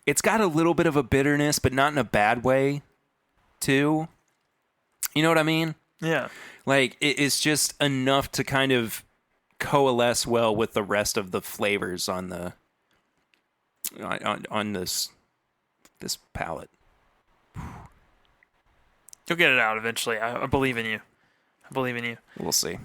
It's got a little bit of a bitterness, but not in a bad way, too. You know what I mean? Yeah. Like, it's just enough to kind of coalesce well with the rest of the flavors on the on this palette. You'll get it out eventually. I believe in you. I believe in you. We'll see.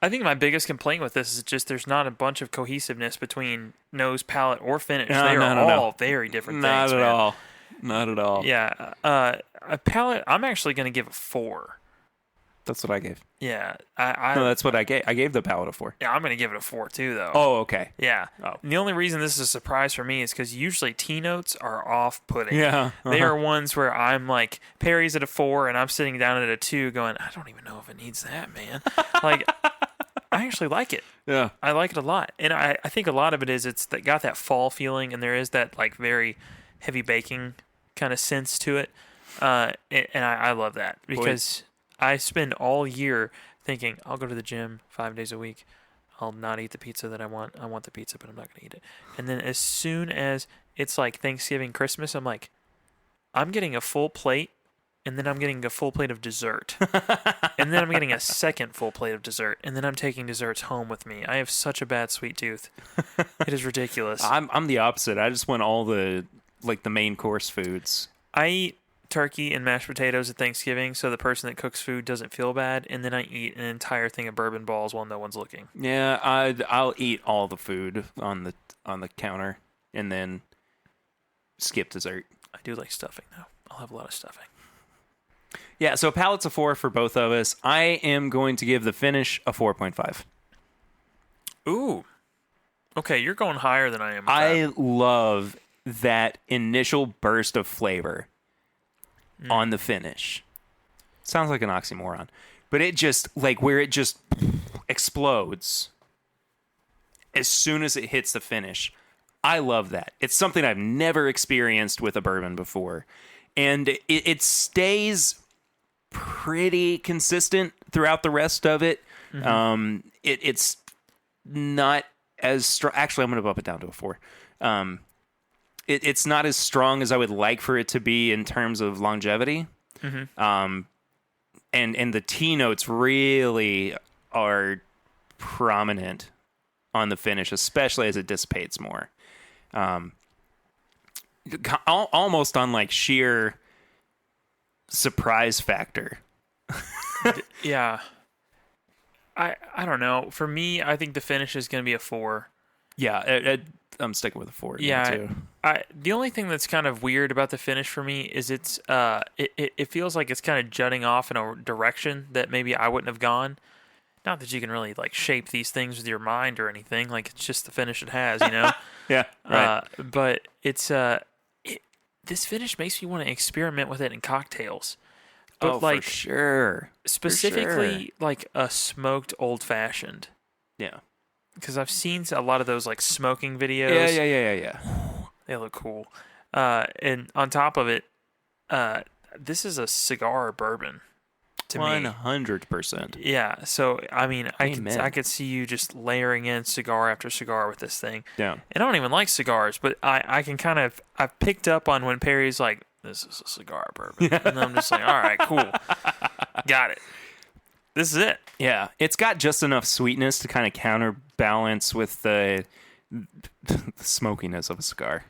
I think my biggest complaint with this is just there's not a bunch of cohesiveness between nose, palette, or finish. They are all very different Not things. at man. all. Not at all. Yeah. A palette, I'm actually going to give a 4. That's what I gave. Yeah. No, that's what I gave. I gave the palette a 4. Yeah, I'm going to give it a 4 too, though. Oh, okay. Yeah. Oh. The only reason this is a surprise for me is because usually T notes are off-putting. Yeah. They are ones where I'm like, Perry's at a 4, and I'm sitting down at a 2 going, I don't even know if it needs that, man. Like, I actually like it. Yeah. I like it a lot. And I think a lot of it is it's got that fall feeling, and there is that, like, very heavy baking kind of sense to it. And I love that because I spend all year thinking, I'll go to the gym 5 days a week. I'll not eat the pizza that I want. I want the pizza, but I'm not going to eat it. And then as soon as it's like Thanksgiving, Christmas, I'm like, I'm getting a full plate, and then I'm getting a full plate of dessert. And then I'm getting a second full plate of dessert, and then I'm taking desserts home with me. I have such a bad sweet tooth. It is ridiculous. I'm the opposite. I just want all the main course foods. I eat turkey and mashed potatoes at Thanksgiving, so the person that cooks food doesn't feel bad, and then I eat an entire thing of bourbon balls while no one's looking. Yeah, I'll eat all the food on the counter and then skip dessert. I do like stuffing, though. I'll have a lot of stuffing. Yeah, so palate's a 4 for both of us. I am going to give the finish a 4.5. Ooh. Okay, you're going higher than I am. I love that initial burst of flavor on the finish. Sounds like an oxymoron, but it just where it just explodes as soon as it hits the finish. I love that. It's something I've never experienced with a bourbon before, and it stays pretty consistent throughout the rest of it. Mm-hmm. It's not as strong. Actually, I'm going to bump it down to a 4. It's not as strong as I would like for it to be in terms of longevity. Mm-hmm. And the T notes really are prominent on the finish, especially as it dissipates more. Almost on like sheer surprise factor. Yeah. I don't know. For me, I think the finish is going to be a 4. Yeah, I'm sticking with a 4. Yeah, too. The only thing that's kind of weird about the finish for me is it feels like it's kind of jutting off in a direction that maybe I wouldn't have gone. Not that you can really like shape these things with your mind or anything. Like it's just the finish it has, you know. Yeah. Right. But it's this finish makes me want to experiment with it in cocktails. But like for sure. Specifically, like a smoked old fashioned. Yeah. Because I've seen a lot of those like smoking videos. Yeah. They look cool. And on top of it, this is a cigar bourbon to 100%. me. Yeah. So, I mean, Amen. I could see you just layering in cigar after cigar with this thing. Yeah. And I don't even like cigars, but I can kind of, I've picked up on when Perry's like, this is a cigar bourbon. And I'm just like, all right, cool. Got it. This is it. Yeah. It's got just enough sweetness to kind of counterbalance with the smokiness of a cigar.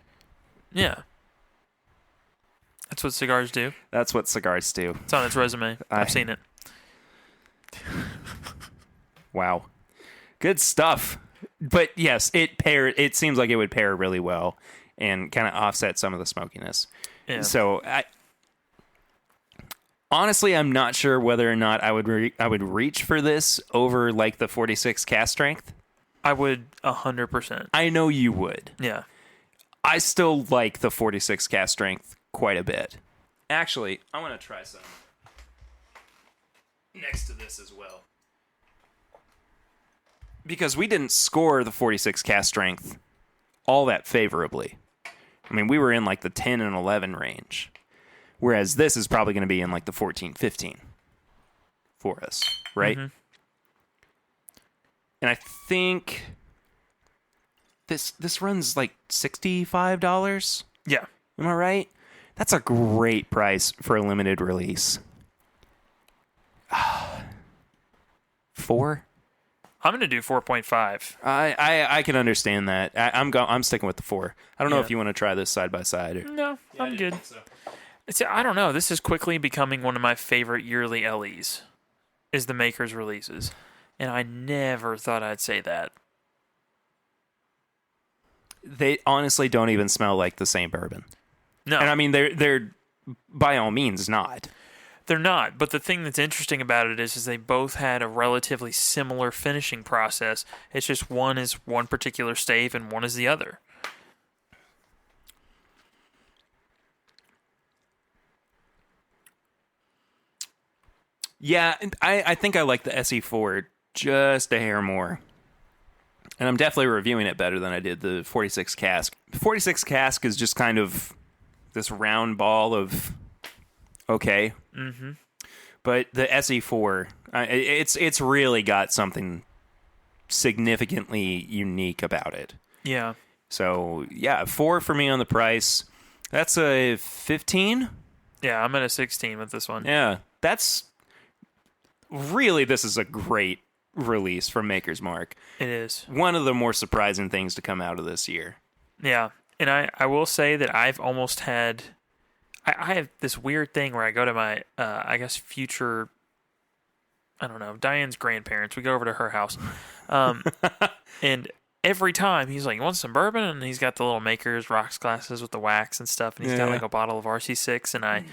Yeah. That's what cigars do. That's what cigars do. It's on its resume. I've seen it. Wow. Good stuff. But yes, it seems like it would pair really well and kind of offset some of the smokiness. Yeah. So honestly, I'm not sure whether or not I would reach for this over like the 46 cast strength. I would 100%. I know you would. Yeah. I still like the 46 cast strength quite a bit. Actually, I want to try some next to this as well. Because we didn't score the 46 cast strength all that favorably. I mean, we were in like the 10 and 11 range. Whereas this is probably going to be in like the 14, 15 for us, right? Mm-hmm. And I think this runs like $65. Yeah. Am I right? That's a great price for a limited release. 4? I'm gonna do 4.5. I can understand that. I'm sticking with the 4. I don't know Yeah. if you want to try this side by side. Or... No, I'm good. So. See, I don't know. This is quickly becoming one of my favorite yearly LEs. Is the Maker's releases, and I never thought I'd say that. They honestly don't even smell like the same bourbon. No, And I mean, they're by all means not. they're not. But the thing that's interesting about it is they both had a relatively similar finishing process. It's just one is one particular stave and one is the other. Yeah, and I think I like the SE4 just a hair more. And I'm definitely reviewing it better than I did the 46 cask. 46 cask is just kind of this round ball of okay. Mm-hmm. But the SE4, it's really got something significantly unique about it. Yeah. So, yeah, 4 for me on the price. That's a 15? Yeah, I'm at a 16 with this one. Yeah, that's... Really, this is a great release from Maker's Mark. It is. One of the more surprising things to come out of this year. Yeah. And I will say that I've almost had... I have this weird thing where I go to my, I guess, future... I don't know, Diane's grandparents. We go over to her house. And every time he's like, you want some bourbon? And he's got the little Maker's rocks glasses with the wax and stuff. And he's got like a bottle of RC6. And I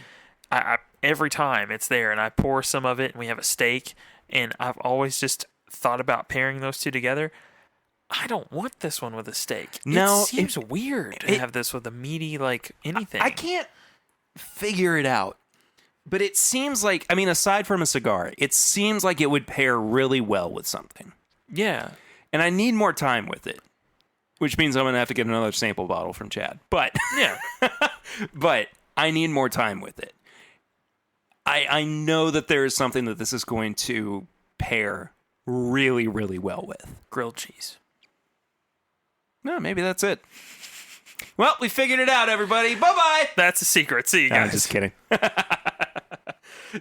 every time it's there and I pour some of it and we have a steak. And I've always just thought about pairing those two together. I don't want this one with a steak. No, it seems weird to have this with a meaty, like anything. I can't figure it out. But it seems like, I mean, aside from a cigar, it seems like it would pair really well with something. Yeah. And I need more time with it, which means I'm going to have to get another sample bottle from Chad. But Yeah. but I need more time with it. I know that there is something that this is going to pair really, really well with. Grilled cheese. No, maybe that's it. Well, we figured it out, everybody. Bye-bye. That's a secret. See you guys. I'm just kidding.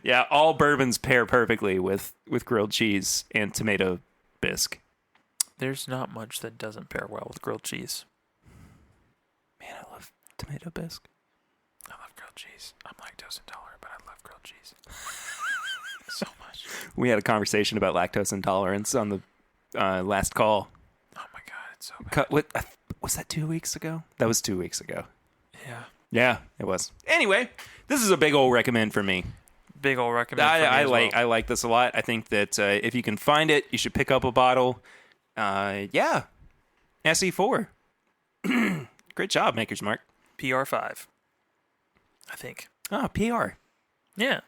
Yeah, all bourbons pair perfectly with grilled cheese and tomato bisque. There's not much that doesn't pair well with grilled cheese. Man, I love tomato bisque. I love grilled cheese. I'm lactose intolerant, but I love grilled cheese. So much. We had a conversation about lactose intolerance on the last call. Oh my god, it's so bad. Was that 2 weeks ago? That was 2 weeks ago. Yeah. Yeah, it was. Anyway, this is a big old recommend for me. Big ol' recommend. I like this a lot. I think that if you can find it, you should pick up a bottle. Yeah, SE4. Great job, Maker's Mark. PR5. I think. Oh, PR. Yeah.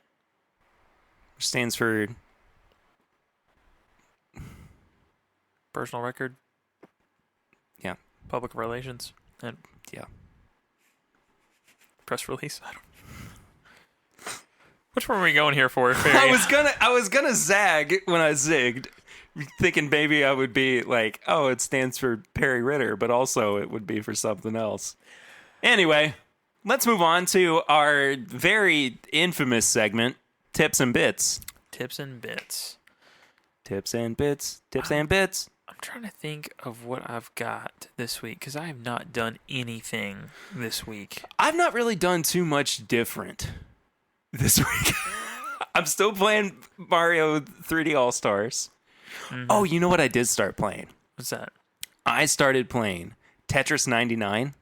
Which stands for Personal record. Yeah. Public relations. And Yeah. press release. I don't. Which one are we going here for? I was gonna zag when I zigged, thinking maybe I would be like, oh, it stands for Perry Ritter, but also it would be for something else. Anyway, let's move on to our very infamous segment, Tips and Bits. Tips and bits. Tips and bits. Tips and bits. I'm trying to think of what I've got this week because I have not done anything this week. I've not really done too much different this week. I'm still playing Mario 3D All-Stars. Mm-hmm. Oh, you know what I did start playing? What's that? I started playing Tetris 99.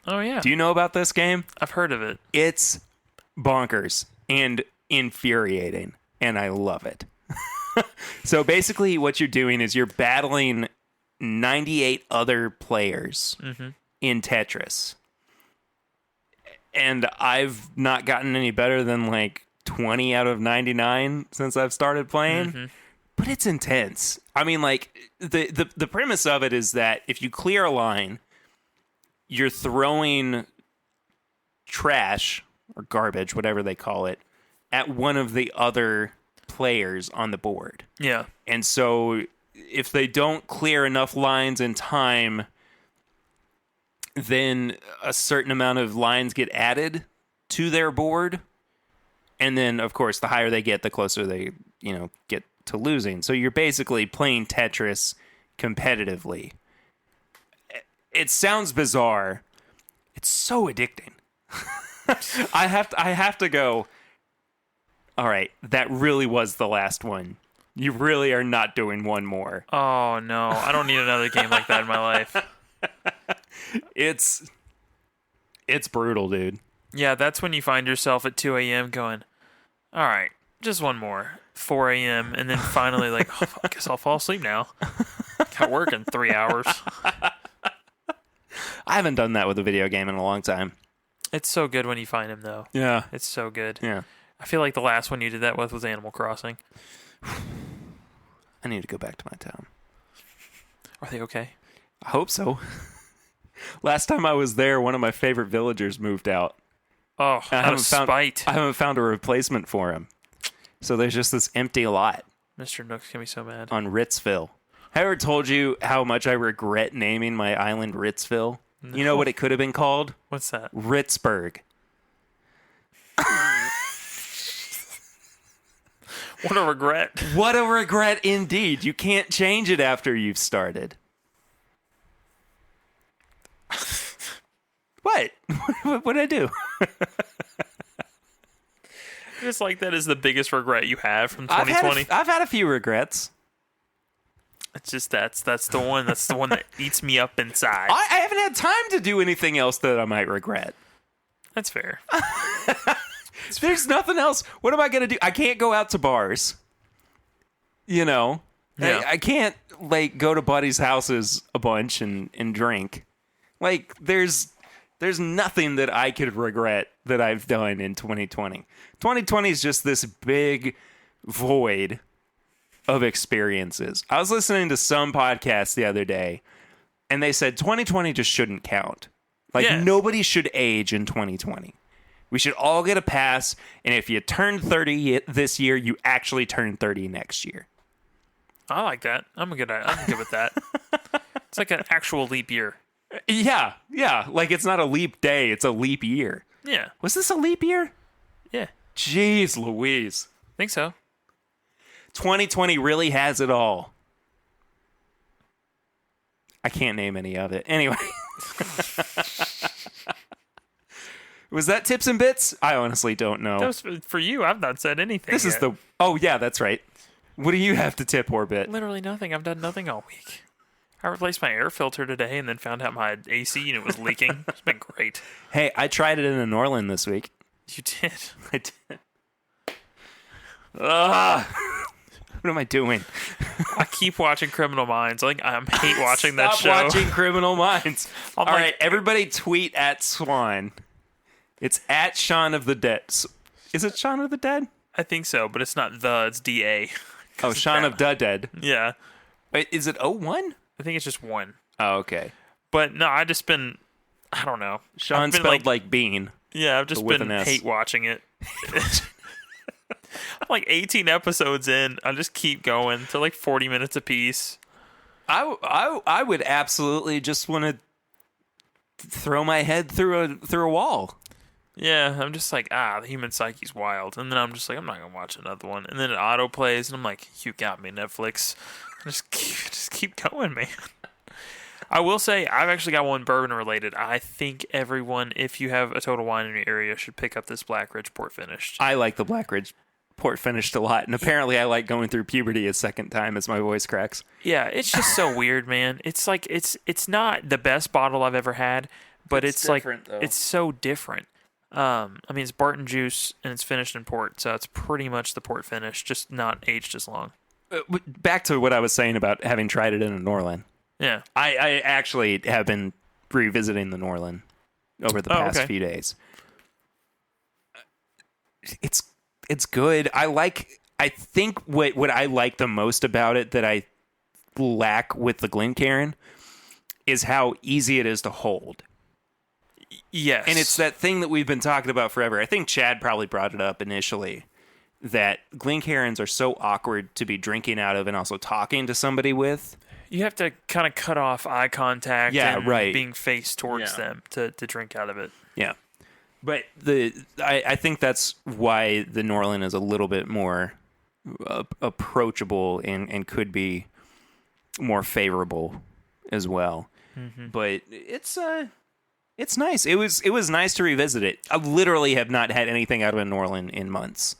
Oh, yeah. Do you know about this game? I've heard of it. It's bonkers and infuriating, and I love it. So basically what you're doing is you're battling 98 other players in Tetris. And I've not gotten any better than like 20 out of 99 since I've started playing. But it's intense. I mean, like, the premise of it is that if you clear a line, you're throwing trash or garbage, whatever they call it, at one of the other players on the board. Yeah. And so if they don't clear enough lines in time, then a certain amount of lines get added to their board. And then, of course, the higher they get, the closer they, get to losing. So you're basically playing Tetris competitively. It sounds bizarre. It's so addicting. I have to go, all right, that really was the last one. You really are not doing one more. Oh, no. I don't need another game like that in my life. It's brutal, dude. Yeah, that's when you find yourself at 2 a.m. going, all right, just one more. 4 a.m. And then finally like, oh, I guess I'll fall asleep now. Got work in 3 hours. I haven't done that with a video game in a long time. It's so good when you find him, though. Yeah. It's so good. Yeah. I feel like the last one you did that with was Animal Crossing. I need to go back to my town. Are they okay? I hope so. Last time I was there, one of my favorite villagers moved out. Oh, out of spite. I haven't found a replacement for him. So there's just this empty lot. Mr. Nook's going to be so mad. On Ritzville. Have I ever told you how much I regret naming my island Ritzville? No. You know what it could have been called? What's that? Ritzburg. What a regret. What a regret indeed. You can't change it after you've started. What? What did I do? It's like that is the biggest regret you have from 2020. I've had a few regrets. It's just that's the one that eats me up inside. I haven't had time to do anything else that I might regret. That's fair. There's nothing else. What am I going to do? I can't go out to bars. You know? Yeah. I can't, like, go to buddies' houses a bunch and drink. Like, there's nothing that I could regret that I've done in 2020. 2020 is just this big void of experiences. I was listening to some podcast the other day, and they said 2020 just shouldn't count. Like, nobody should age in 2020. We should all get a pass, and if you turn 30 this year, you actually turn 30 next year. I like that. I'm good with that. It's like an actual leap year. Yeah. Like, it's not a leap day, it's a leap year. Yeah. Was this a leap year? Yeah. Jeez Louise. Think so. 2020 really has it all. I can't name any of it. Anyway. Was that tips and bits? I honestly don't know. That was for you. I've not said anything. This is the... Oh, yeah, that's right. What do you have to tip or bit? Literally nothing. I've done nothing all week. I replaced my air filter today and then found out my AC unit was leaking. It's been great. Hey, I tried it in a Norland this week. You did? I did. What am I doing? I keep watching Criminal Minds. Like, I hate watching that show. Stop watching Criminal Minds. All right, everybody tweet at Swan. It's at Shaun of the Dead. Is it Shaun of the Dead? I think so, but it's not the. It's DA. Oh, Shaun of the Dead. Yeah. Wait, is it 01? I think it's just one. Oh, okay. But no, I just been. I don't know. Sean spelled like bean. Yeah, I've just been hate watching it. I'm like 18 episodes in. I just keep going to like 40 minutes apiece. I would absolutely just want to throw my head through a wall. Yeah, I'm just like, the human psyche's wild. And then I'm just like, I'm not going to watch another one. And then it auto plays, and I'm like, you got me, Netflix. Just keep going, man. I will say, I've actually got one bourbon related. I think everyone, if you have a Total Wine in your area, should pick up this Black Ridge Port Finished. I like the Black Ridge Port Finished a lot, and apparently I like going through puberty a second time as my voice cracks. Yeah, it's just so weird, man. It's like, it's not the best bottle I've ever had, but it's like, though. It's so different. I mean, it's Barton juice, and it's finished in port, so it's pretty much the port finish, just not aged as long. Back to what I was saying about having tried it in a Norland. Yeah. I actually have been revisiting the Norland over the past few days. It's good. I think what I like the most about it that I lack with the Glencairn is how easy it is to hold. Yes. And it's that thing that we've been talking about forever. I think Chad probably brought it up initially, that Glencairns are so awkward to be drinking out of and also talking to somebody with. You have to kind of cut off eye contact and being faced towards them to drink out of it. Yeah. But I think that's why the Norland is a little bit more approachable and could be more favorable as well. But it's nice. It was nice to revisit it. I literally have not had anything out of a Norland in months.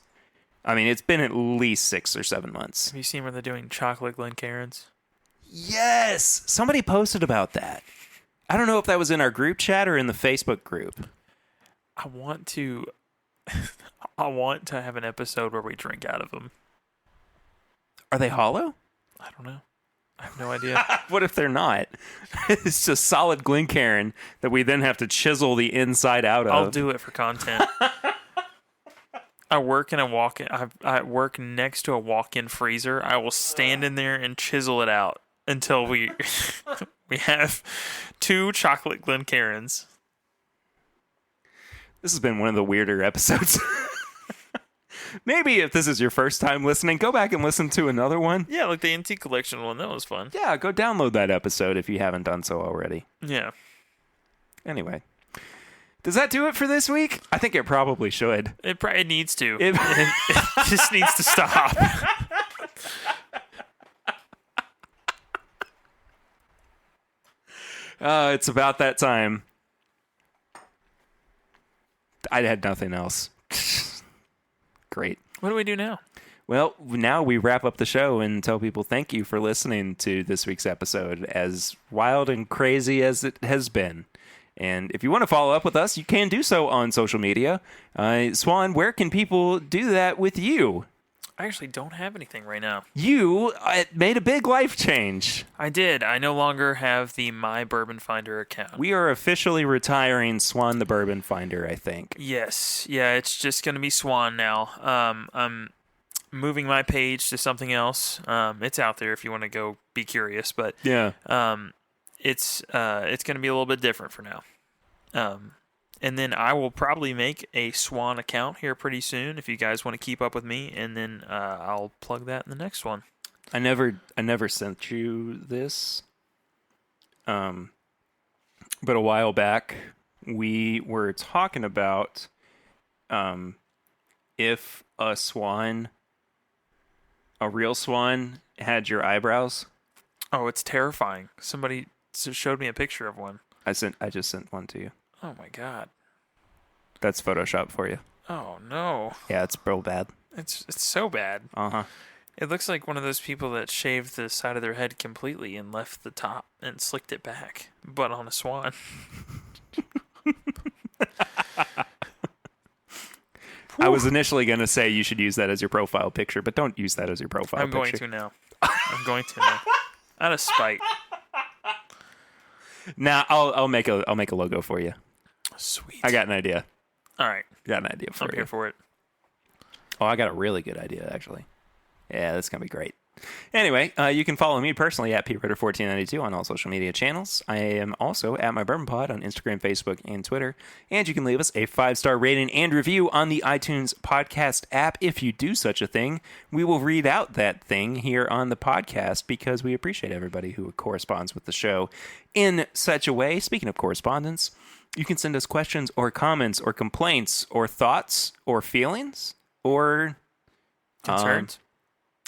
I mean, it's been at least 6 or 7 months. Have you seen where they're doing chocolate Glencairns? Yes! Somebody posted about that. I don't know if that was in our group chat or in the Facebook group. I want to have an episode where we drink out of them. Are they hollow? I don't know. I have no idea. What if they're not? It's just solid Glencairn that we then have to chisel the inside out of. I'll do it for content. I work next to a walk-in freezer. I will stand in there and chisel it out until we have 2 chocolate Glencairns. This has been one of the weirder episodes. Maybe if this is your first time listening, go back and listen to another one. Yeah, like the Antique Collection one. That was fun. Yeah, go download that episode if you haven't done so already. Yeah. Anyway. Does that do it for this week? I think it probably should. It needs to. It just needs to stop. It's about that time. I had nothing else. Great. What do we do now? Well, now we wrap up the show and tell people thank you for listening to this week's episode, as wild and crazy as it has been. And if you want to follow up with us, you can do so on social media. Swan, where can people do that with you? I actually don't have anything right now. You made a big life change. I did. I no longer have the My Bourbon Finder account. We are officially retiring Swan the Bourbon Finder, I think. Yes. Yeah, it's just going to be Swan now. I'm moving my page to something else. It's out there if you want to go be curious, but yeah. It's going to be a little bit different for now. And then I will probably make a Swan account here pretty soon if you guys want to keep up with me, and then I'll plug that in the next one. I never sent you this. But a while back we were talking about if a real swan had your eyebrows. Oh, it's terrifying. Somebody showed me a picture of one. I just sent one to you. Oh my god. That's Photoshop for you. Oh no. Yeah, it's real bad. It's so bad. Uh-huh. It looks like one of those people that shaved the side of their head completely and left the top and slicked it back, but on a swan. I was initially going to say you should use that as your profile picture, but don't use that as your profile picture. I'm going to now. Out of spite. Nah, I'll make a logo for you. Sweet. I got an idea. All right. Got an idea for you. I'm here for it. Oh, I got a really good idea, actually. Yeah, that's going to be great. Anyway, you can follow me personally at PeteRitter1492 on all social media channels. I am also at My Bourbon Pod on Instagram, Facebook, and Twitter. And you can leave us a 5-star rating and review on the iTunes podcast app. If you do such a thing, we will read out that thing here on the podcast because we appreciate everybody who corresponds with the show in such a way. Speaking of correspondence, you can send us questions or comments or complaints or thoughts or feelings or concerns.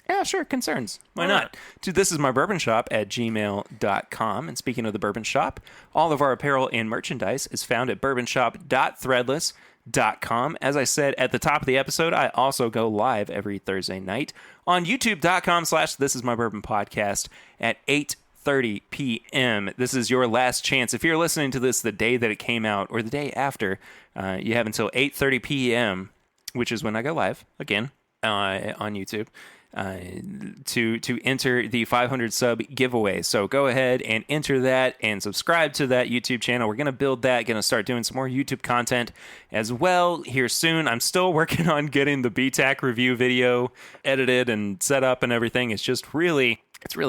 Yeah, sure. Concerns. Why not? To thisismybourbonshop@gmail.com. And speaking of the Bourbon Shop, all of our apparel and merchandise is found at bourbonshop.threadless.com. As I said at the top of the episode, I also go live every Thursday night on youtube.com/thisismybourbonpodcast at 8:30 p.m. This is your last chance. If you're listening to this the day that it came out or the day after, you have until 8:30 p.m., which is when I go live again on YouTube. To enter the 500 sub giveaway. So go ahead and enter that and subscribe to that YouTube channel. We're going to build that, going to start doing some more YouTube content as well here soon. I'm still working on getting the BTAC review video edited and set up and everything. It's really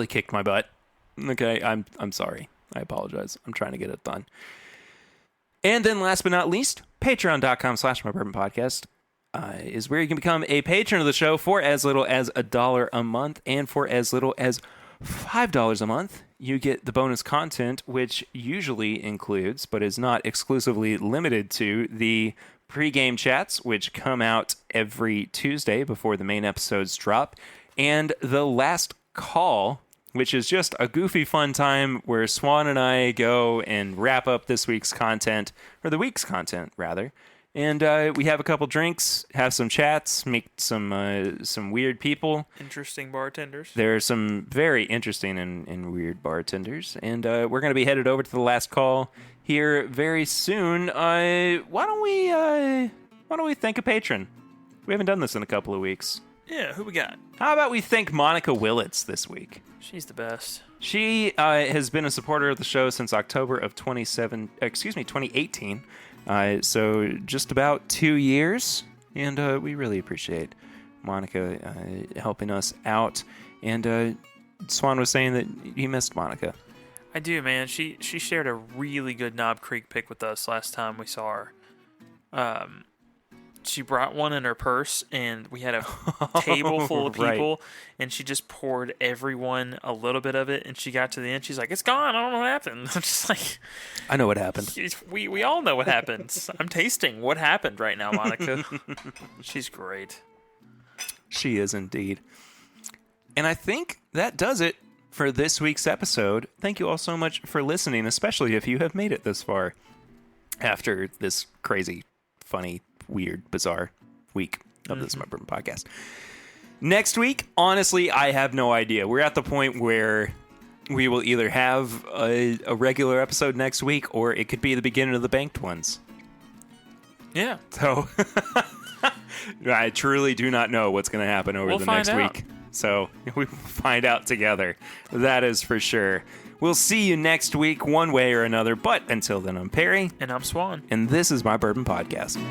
kicked my butt. Okay, I'm sorry. I apologize. I'm trying to get it done. And then last but not least, patreon.com/mybourbonpodcast. Is where you can become a patron of the show for as little as $1 a month, and for as little as $5 a month, you get the bonus content, which usually includes, but is not exclusively limited to, the pregame chats, which come out every Tuesday before the main episodes drop, and the last call, which is just a goofy fun time where Swan and I go and wrap up this week's content, or the week's content, rather. And we have a couple drinks, have some chats, meet some weird people. Interesting bartenders. There are some very interesting and weird bartenders. And we're going to be headed over to the last call here very soon. Why don't we thank a patron? We haven't done this in a couple of weeks. Yeah, who we got? How about we thank Monica Willits this week? She's the best. She has been a supporter of the show since October of 2018. So just about 2 years, and we really appreciate Monica helping us out. And Swan was saying that he missed Monica. I do, man. She shared a really good Knob Creek pick with us last time we saw her. She brought one in her purse, and we had a table full of people, and she just poured everyone a little bit of it, and she got to the end. She's like, it's gone. I don't know what happened. I'm just like... I know what happened. We all know what happens. I'm tasting what happened right now, Monica. She's great. She is indeed. And I think that does it for this week's episode. Thank you all so much for listening, especially if you have made it this far after this crazy, funny, weird, bizarre week of this My Bourbon Podcast. Next week, honestly, I have no idea. We're at the point where we will either have a regular episode next week, or it could be the beginning of the banked ones. Yeah. So I truly do not know what's going to happen over the next week. So we will find out together. That is for sure. We'll see you next week one way or another. But until then, I'm Perry. And I'm Swan. And this is My Bourbon Podcast.